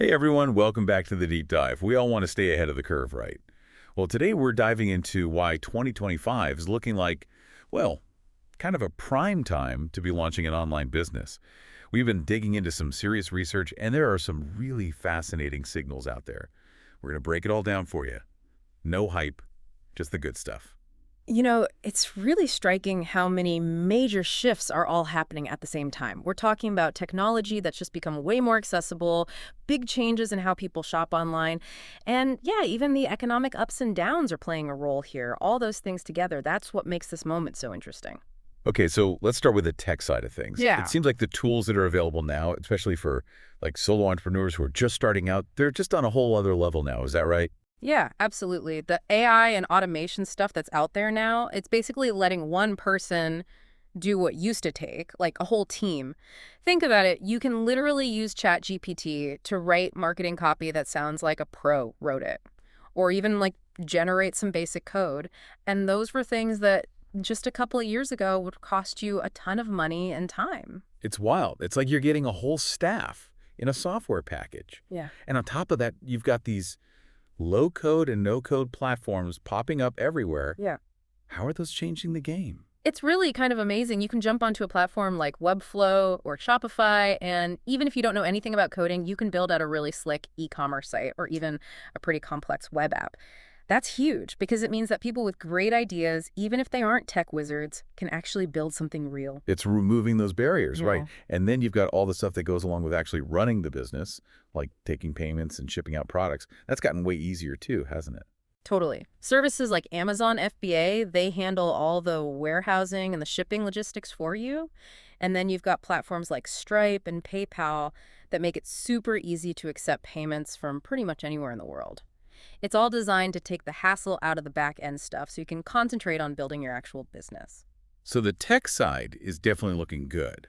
Hey everyone, welcome back to the deep dive. We all want to stay ahead of the curve, right? Well, today we're diving into why 2025 is looking like, well, kind of a prime time to be launching an online business. We've been digging into some serious research, and there are some really fascinating signals out there. We're going to break it all down for you. No hype, just the good stuff. It's really striking how many major shifts are all happening at the same time. We're talking about technology that's just become way more accessible, big changes in how people shop online, and yeah, even the economic ups and downs are playing a role here. All those things together, that's what makes this moment so interesting. Okay, so let's start with the tech side of things. It Yeah. seems like the tools that are available now, especially for like solo entrepreneurs who are just starting out, they're just on a whole other level now. Is that right? Yeah, absolutely. The AI and automation stuff that's out there now, it's basically letting one person do what used to take, like a whole team. Think about it. You can literally use ChatGPT to write marketing copy that sounds like a pro wrote it, or even like generate some basic code. And those were things that just a couple of years ago would cost you a ton of money and time. It's wild. It's like you're getting a whole staff in a software package. Yeah. And on top of that, you've got these low-code and no-code platforms popping up everywhere. Yeah. How are those changing the game? It's really kind of amazing. You can jump onto a platform like Webflow or Shopify, and even if you don't know anything about coding, you can build out a really slick e-commerce site or even a pretty complex web app. That's huge because it means that people with great ideas, even if they aren't tech wizards, can actually build something real. It's removing those barriers, right? Yeah. And then you've got all the stuff that goes along with actually running the business, like taking payments and shipping out products. That's gotten way easier too, hasn't it? Totally. Services like Amazon FBA, they handle all the warehousing and the shipping logistics for you. And then you've got platforms like Stripe and PayPal that make it super easy to accept payments from pretty much anywhere in the world. It's all designed to take the hassle out of the back end stuff so you can concentrate on building your actual business. So the tech side is definitely looking good.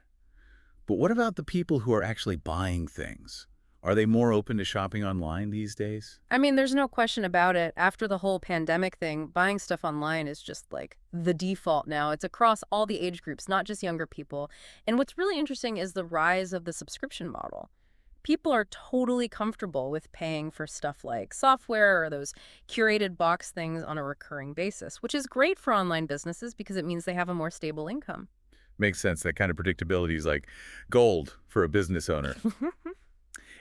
But what about the people who are actually buying things? Are they more open to shopping online these days? I mean, there's no question about it. After the whole pandemic thing, buying stuff online is just like the default now. It's across all the age groups, not just younger people. And what's really interesting is the rise of the subscription model. People are totally comfortable with paying for stuff like software or those curated box things on a recurring basis, which is great for online businesses because it means they have a more stable income. Makes sense. That kind of predictability is like gold for a business owner.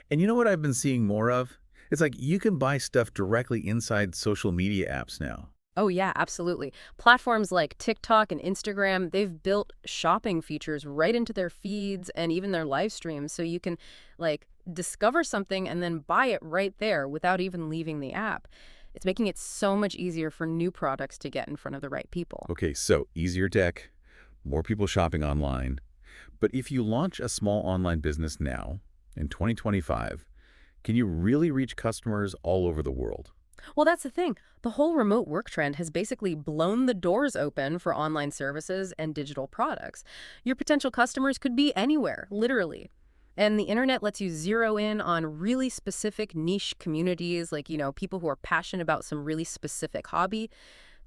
And you know what I've been seeing more of? It's like you can buy stuff directly inside social media apps now. Oh, yeah, absolutely. Platforms like TikTok and Instagram, they've built shopping features right into their feeds and even their live streams. So you can like discover something and then buy it right there without even leaving the app. It's making it so much easier for new products to get in front of the right people. Okay, so easier tech, more people shopping online. But if you launch a small online business now, in 2025, can you really reach customers all over the world? Well, that's the thing. The whole remote work trend has basically blown the doors open for online services and digital products. Your potential customers could be anywhere, literally. And the internet lets you zero in on really specific niche communities, like, people who are passionate about some really specific hobby.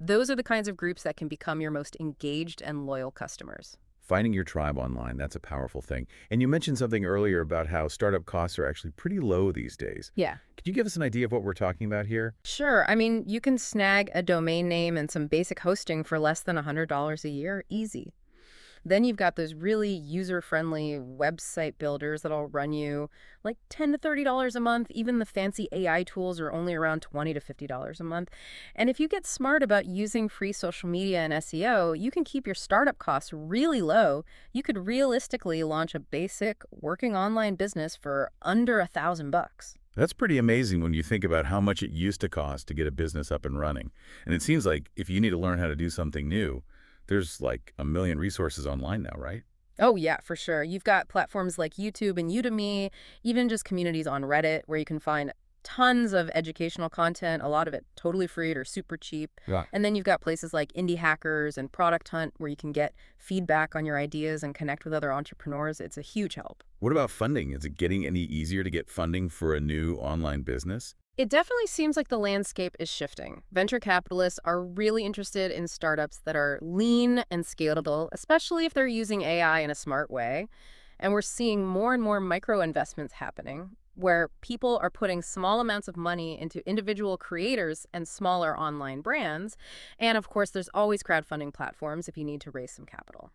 Those are the kinds of groups that can become your most engaged and loyal customers. Finding your tribe online, that's a powerful thing. And you mentioned something earlier about how startup costs are actually pretty low these days. Yeah. Could you give us an idea of what we're talking about here? Sure. I mean, you can snag a domain name and some basic hosting for less than $100 a year, easy. Then you've got those really user-friendly website builders that'll run you like $10 to $30 a month. Even the fancy AI tools are only around $20 to $50 a month. And if you get smart about using free social media and SEO, you can keep your startup costs really low. You could realistically launch a basic working online business for under $1,000. That's pretty amazing when you think about how much it used to cost to get a business up and running. And it seems like if you need to learn how to do something new, there's like a million resources online now, right? Oh, yeah, for sure. You've got platforms like YouTube and Udemy, even just communities on Reddit where you can find tons of educational content, a lot of it totally free or super cheap. Yeah. And then you've got places like Indie Hackers and Product Hunt where you can get feedback on your ideas and connect with other entrepreneurs. It's a huge help. What about funding? Is it getting any easier to get funding for a new online business? It definitely seems like the landscape is shifting. Venture capitalists are really interested in startups that are lean and scalable, especially if they're using AI in a smart way. And we're seeing more and more micro investments happening. where people are putting small amounts of money into individual creators and smaller online brands. And of course, there's always crowdfunding platforms if you need to raise some capital.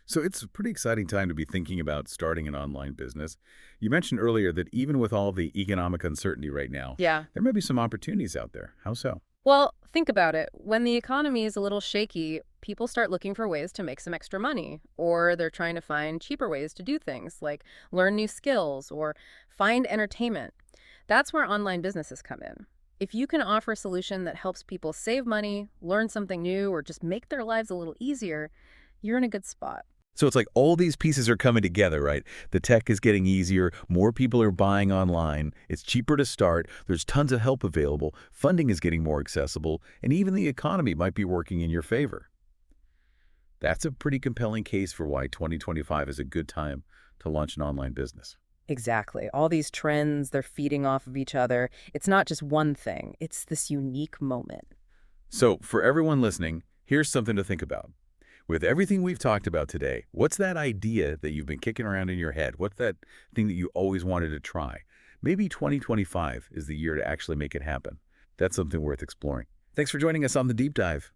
So it's a pretty exciting time to be thinking about starting an online business. You mentioned earlier that even with all the economic uncertainty right now, Yeah. there may be some opportunities out there. How so? Well, think about it. When the economy is a little shaky, people start looking for ways to make some extra money, or they're trying to find cheaper ways to do things like learn new skills or find entertainment. That's where online businesses come in. If you can offer a solution that helps people save money, learn something new, or just make their lives a little easier, you're in a good spot. So it's like all these pieces are coming together, right? The tech is getting easier, more people are buying online, it's cheaper to start, there's tons of help available, funding is getting more accessible, and even the economy might be working in your favor. That's a pretty compelling case for why 2025 is a good time to launch an online business. Exactly. All these trends, they're feeding off of each other. It's not just one thing, it's this unique moment. So for everyone listening, here's something to think about. With everything we've talked about today, what's that idea that you've been kicking around in your head? What's that thing that you always wanted to try? Maybe 2025 is the year to actually make it happen. That's something worth exploring. Thanks for joining us on The Deep Dive.